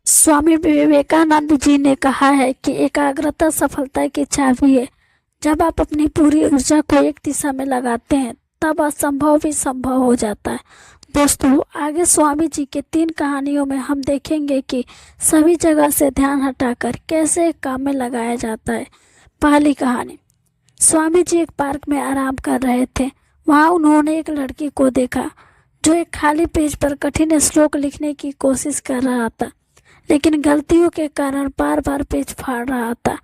स्वामी विवेकानंद जी ने कहा है कि एकाग्रता सफलता की चाबी है। जब आप अपनी पूरी ऊर्जा को एक दिशा में लगाते हैं तब असंभव भी संभव हो जाता है। दोस्तों, आगे स्वामी जी के 3 कहानियों में हम देखेंगे कि सभी जगह से ध्यान हटाकर कैसे एक काम में लगाया जाता है। पहली कहानी। स्वामी जी एक पार्क में आराम कर रहे थे। वहां उन्होंने एक लड़की को देखा जो एक खाली पेज पर कठिन श्लोक लिखने की कोशिश कर रहा था, लेकिन गलतियों के कारण बार बार पेज फाड़ रहा था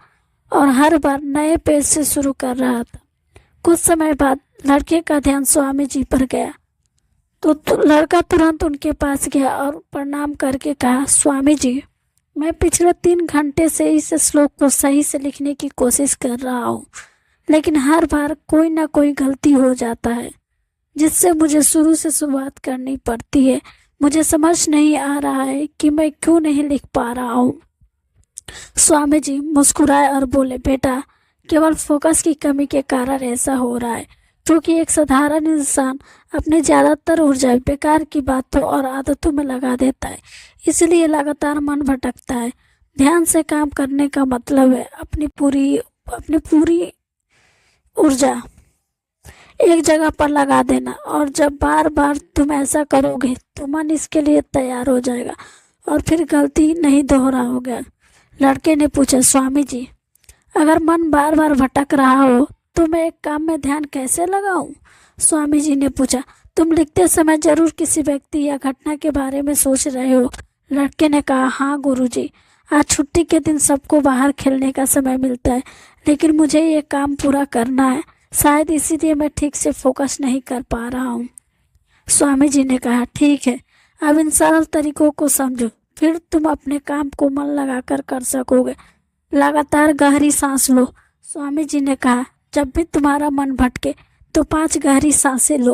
और हर बार नए पेज से शुरू कर रहा था। कुछ समय बाद लड़के का ध्यान स्वामी जी पर गया तो लड़का तुरंत उनके पास गया और प्रणाम करके कहा, स्वामी जी, मैं पिछले 3 घंटे से इस श्लोक को सही से लिखने की कोशिश कर रहा हूँ, लेकिन हर बार कोई ना कोई गलती हो जाता है जिससे मुझे शुरू से शुरुआत करनी पड़ती है। मुझे समझ नहीं आ रहा है कि मैं क्यों नहीं लिख पा रहा हूँ। स्वामी जी मुस्कुराए और बोले, बेटा, केवल फोकस की कमी के कारण ऐसा हो रहा है, क्योंकि एक साधारण इंसान अपनी ज़्यादातर ऊर्जा बेकार की बातों और आदतों में लगा देता है, इसलिए लगातार मन भटकता है। ध्यान से काम करने का मतलब है अपनी पूरी ऊर्जा एक जगह पर लगा देना, और जब बार बार तुम ऐसा करोगे तो मन इसके लिए तैयार हो जाएगा और फिर गलती नहीं दोहराओगे। लड़के ने पूछा, स्वामी जी, अगर मन बार बार भटक रहा हो तो मैं एक काम में ध्यान कैसे लगाऊं? स्वामी जी ने पूछा, तुम लिखते समय जरूर किसी व्यक्ति या घटना के बारे में सोच रहे हो। लड़के ने कहा, हाँ गुरुजी, आज छुट्टी के दिन सबको बाहर खेलने का समय मिलता है, लेकिन मुझे ये काम पूरा करना है, शायद इसीलिए मैं ठीक से फोकस नहीं कर पा रहा हूँ। स्वामी जी ने कहा, ठीक है, अब इन सरल तरीकों को समझो, फिर तुम अपने काम को मन लगाकर कर सकोगे। लगातार गहरी सांस लो। स्वामी जी ने कहा, जब भी तुम्हारा मन भटके तो 5 गहरी सांसें लो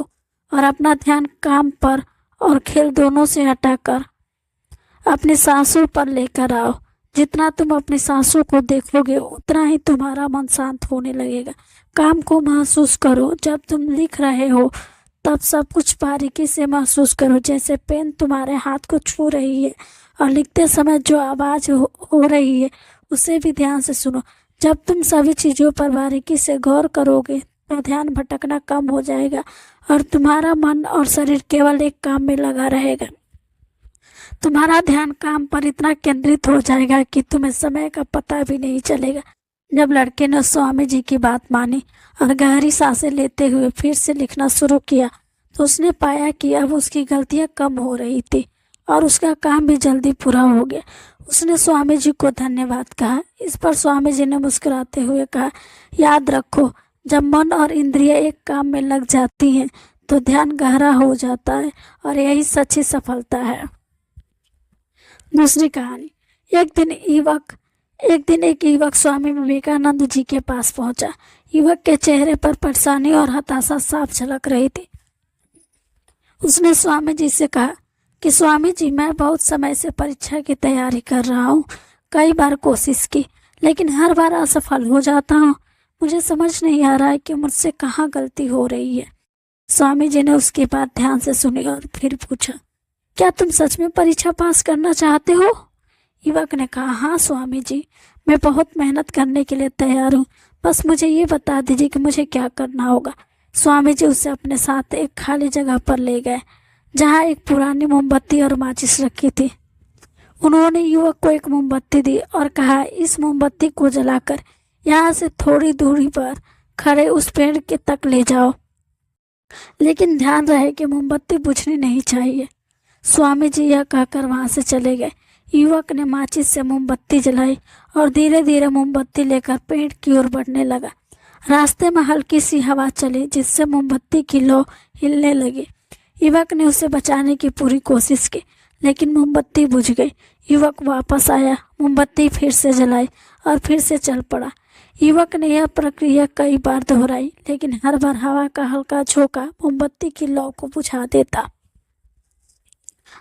और अपना ध्यान काम पर और खेल दोनों से हटाकर अपनी सांसों पर लेकर आओ। जितना तुम अपनी सांसों को देखोगे उतना ही तुम्हारा मन शांत होने लगेगा। काम को महसूस करो। जब तुम लिख रहे हो तब सब कुछ बारीकी से महसूस करो, जैसे पेन तुम्हारे हाथ को छू रही है, और लिखते समय जो आवाज़ हो रही है उसे भी ध्यान से सुनो। जब तुम सभी चीज़ों पर बारीकी से गौर करोगे तो ध्यान भटकना कम हो जाएगा और तुम्हारा मन और शरीर केवल एक काम में लगा रहेगा। तुम्हारा ध्यान काम पर इतना केंद्रित हो जाएगा कि तुम्हें समय का पता भी नहीं चलेगा। जब लड़के ने स्वामी जी की बात मानी और गहरी सांसें लेते हुए फिर से लिखना शुरू किया तो उसने पाया कि अब उसकी गलतियां कम हो रही थी और उसका काम भी जल्दी पूरा हो गया। उसने स्वामी जी को धन्यवाद कहा। इस पर स्वामी जी ने मुस्कुराते हुए कहा, याद रखो, जब मन और इंद्रिय एक काम में लग जाती हैं तो ध्यान गहरा हो जाता है और यही सच्ची सफलता है। दूसरी कहानी। एक दिन एक युवक स्वामी विवेकानंद जी के पास पहुंचा। युवक के चेहरे पर परेशानी और हताशा साफ झलक रही थी। उसने स्वामी जी से कहा कि स्वामी जी, मैं बहुत समय से परीक्षा की तैयारी कर रहा हूँ। कई बार कोशिश की, लेकिन हर बार असफल हो जाता हूँ। मुझे समझ नहीं आ रहा है कि मुझसे कहाँ गलती हो रही है। स्वामी जी ने उसकी बात ध्यान से सुनी और फिर पूछा, क्या तुम सच में परीक्षा पास करना चाहते हो? युवक ने कहा, हाँ स्वामी जी, मैं बहुत मेहनत करने के लिए तैयार हूँ, बस मुझे ये बता दीजिए कि मुझे क्या करना होगा। स्वामी जी उसे अपने साथ एक खाली जगह पर ले गए जहाँ एक पुरानी मोमबत्ती और माचिस रखी थी। उन्होंने युवक को एक मोमबत्ती दी और कहा, इस मोमबत्ती को जलाकर यहाँ से थोड़ी दूरी पर खड़े उस पेड़ के तक ले जाओ, लेकिन ध्यान रहे कि मोमबत्ती बुझनी नहीं चाहिए। स्वामी जी यह कहकर वहां से चले गए। युवक ने माचिस से मोमबत्ती जलाई और धीरे धीरे मोमबत्ती लेकर पेड़ की ओर बढ़ने लगा। रास्ते में हल्की सी हवा चली जिससे मोमबत्ती की लौ हिलने लगी। युवक ने उसे बचाने की पूरी कोशिश की, लेकिन मोमबत्ती बुझ गई। युवक वापस आया, मोमबत्ती फिर से जलाई और फिर से चल पड़ा। युवक ने यह प्रक्रिया कई बार दोहराई, लेकिन हर बार हवा का हल्का झोंका मोमबत्ती की लौ को बुझा देता।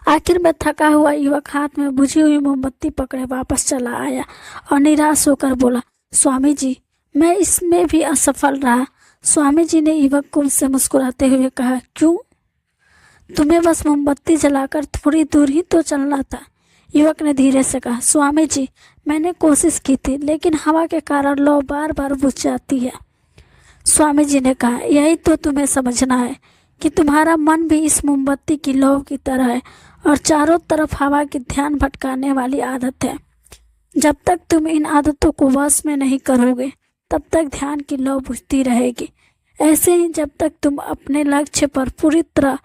आखिर में थका हुआ युवक हाथ में बुझी हुई मोमबत्ती पकड़े वापस चला आया और निराश होकर बोला, स्वामी जी, मैं इसमें भी असफल रहा। स्वामी जी ने युवक को उससे मुस्कुराते हुए कहा, क्यों? तुम्हें बस मोमबत्ती जलाकर थोड़ी दूर ही तो चलना था। युवक ने धीरे से कहा, स्वामी जी, मैंने कोशिश की थी, लेकिन हवा के कारण लौ बार बार बुझ जाती है। स्वामी जी ने कहा, यही तो तुम्हें समझना है कि तुम्हारा मन भी इस मोमबत्ती की लौ की तरह है और चारों तरफ हवा की ध्यान भटकाने वाली आदत है। जब तक तुम इन आदतों को वश में नहीं करोगे, तब तक ध्यान की लौ बुझती रहेगी। ऐसे ही जब तक तुम अपने लक्ष्य पर पूरी तरह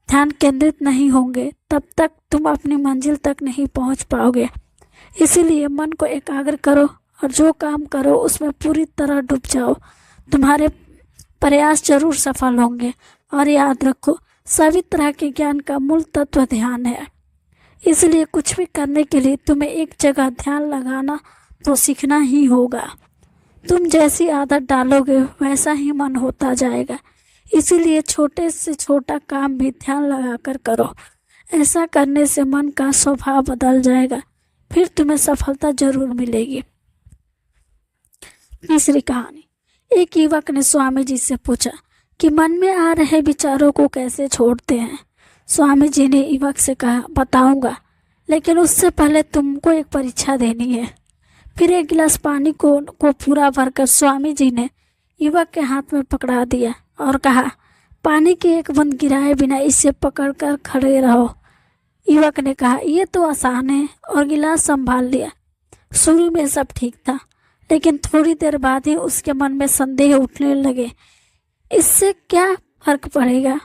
ध्यान केंद्रित नहीं होंगे, तब तक तुम अपनी मंजिल तक नहीं पहुंच पाओगे। इसीलिए मन को एकाग्र करो और जो काम करो उसमें पूरी तरह डूब जाओ। तुम्हारे प्रयास जरूर सफल होंगे। और याद रखो, सभी तरह के ज्ञान का मूल तत्व ध्यान है। इसलिए कुछ भी करने के लिए तुम्हें एक जगह ध्यान लगाना तो सीखना ही होगा। तुम जैसी आदत डालोगे वैसा ही मन होता जाएगा। इसीलिए छोटे से छोटा काम भी ध्यान लगाकर करो। ऐसा करने से मन का स्वभाव बदल जाएगा, फिर तुम्हें सफलता जरूर मिलेगी। तीसरी कहानी। एक युवक ने स्वामी जी से पूछा कि मन में आ रहे विचारों को कैसे छोड़ते हैं। स्वामी जी ने युवक से कहा, बताऊंगा, लेकिन उससे पहले तुमको एक परीक्षा देनी है। फिर एक गिलास पानी को पूरा भरकर स्वामी जी ने युवक के हाथ में पकड़ा दिया और कहा, पानी की एक बूंद गिराए बिना इसे पकड़कर खड़े रहो। युवक ने कहा, यह तो आसान है, और गिलास संभाल लिया। शुरू में सब ठीक था, लेकिन थोड़ी देर बाद ही उसके मन में संदेह उठने लगे। इससे क्या फर्क पड़ेगा?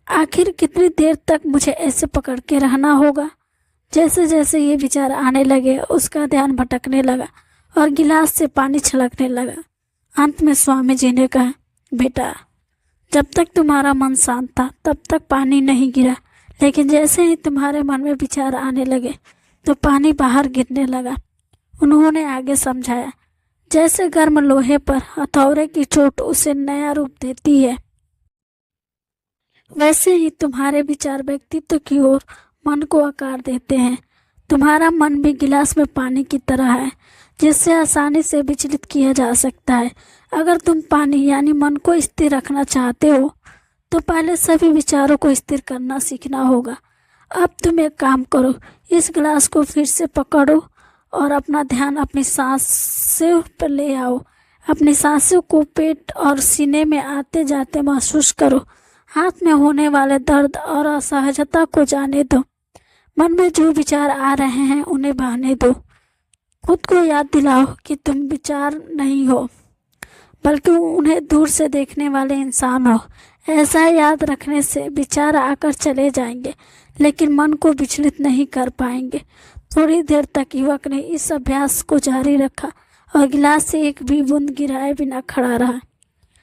आखिर कितनी देर तक मुझे ऐसे पकड़ के रहना होगा? जैसे जैसे ये विचार आने लगे, उसका ध्यान भटकने लगा और गिलास से पानी छलकने लगा। अंत में स्वामी जी ने कहा, बेटा, जब तक तुम्हारा मन शांत था तब तक पानी नहीं गिरा, लेकिन जैसे ही तुम्हारे मन में विचार आने लगे तो पानी बाहर गिरने लगा। उन्होंने आगे समझाया, जैसे गर्म लोहे पर हथौड़े की चोट उसे नया रूप देती है, वैसे ही तुम्हारे विचार व्यक्तित्व की ओर मन को आकार देते हैं। तुम्हारा मन भी गिलास में पानी की तरह है, जिससे आसानी से विचलित किया जा सकता है। अगर तुम पानी यानी मन को स्थिर रखना चाहते हो, तो पहले सभी विचारों को स्थिर करना सीखना होगा। अब तुम एक काम करो, इस गिलास को फिर से पकड़ो और अपना ध्यान अपनी सांसों पर ले आओ। अपनी सांसों को पेट और सीने में आते जाते महसूस करो। हाथ में होने वाले दर्द और असहजता को जाने दो। मन में जो विचार आ रहे हैं उन्हें बहने दो। खुद को याद दिलाओ कि तुम विचार नहीं हो, बल्कि उन्हें दूर से देखने वाले इंसान हो। ऐसा याद रखने से विचार आकर चले जाएंगे, लेकिन मन को विचलित नहीं कर पाएंगे। थोड़ी देर तक युवक ने इस अभ्यास को जारी रखा और गिलास से एक भी बूंद गिराए बिना खड़ा रहा।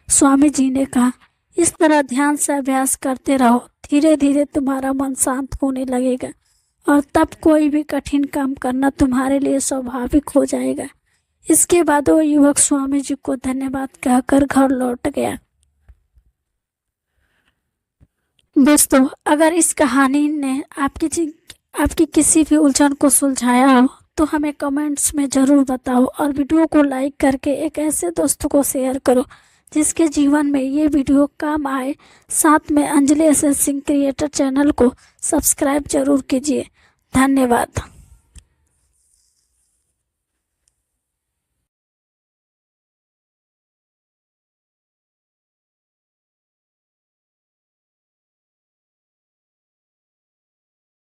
स्वामी जी ने कहा, इस तरह ध्यान से अभ्यास करते रहो। धीरे धीरे तुम्हारा मन शांत होने लगेगा और तब कोई भी कठिन काम करना तुम्हारे लिए स्वाभाविक हो जाएगा। इसके बाद वो युवक स्वामी जी को धन्यवाद कहकर घर लौट गया। दोस्तों, अगर इस कहानी ने आपकी किसी भी उलझन को सुलझाया हो तो हमें कमेंट्स में ज़रूर बताओ और वीडियो को लाइक करके एक ऐसे दोस्तों को शेयर करो जिसके जीवन में ये वीडियो काम आए। साथ में Anjali S Singh creator channel को सब्सक्राइब जरूर कीजिए। धन्यवाद।